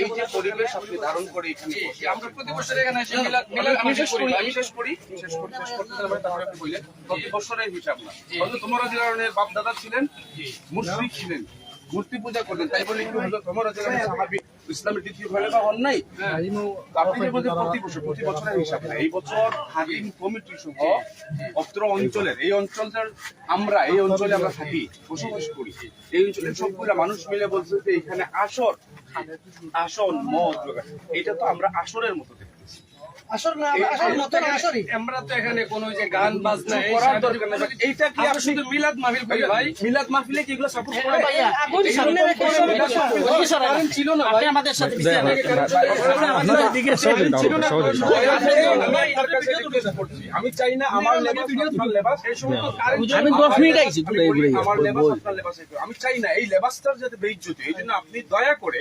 এই যে পরিবেশ আপনি ধারণ করে এখানে আমরা প্রতি বছর এখানে এসে আমি শেষ করি তারপরে আপনি বললেন প্রতি বছরের হিসাব না। তোমরা যে ধরনের বাপ দাদা ছিলেন, মুশরিক ছিলেন, মূর্তি পূজা করতেন, তাই বলে কি হলো তোমরা যে সাহাবী ইসলামের দ্বিতীয় খলিফা হন নাই? আপনি যে বলতে প্রতি বছরের হিসাব না, এই বছর হাকিম কমিটি সহ অত্র অঞ্চলের এই অঞ্চলের এই অঞ্চলে আমরা থাকি, বসবাস করি, এই অঞ্চলের সবগুলা মানুষ মিলে বলছে যে এখানে আসন মদ এটা তো আমরা আসরের মতো দেখতেছি। আমরা তো এখানে কোনো যে গান বাজনা করার দরকার নেই। এইটা কি আমরা শুধু মিলাদ মাহফিল করি ভাই। মিলাদ মাহফিলে কি এগুলো সাপোর্ট করে? ছিল না ভাই আমাদের সাথে আমি চাই না আমার লেবাস এই সমস্ত আমি 10 মিনিট আইছি আমার লেবাস আপনার লেবাস, আমি চাই না এই লেবাসটার যাতে বেইজ্জতি। এই জন্য আপনি দয়া করে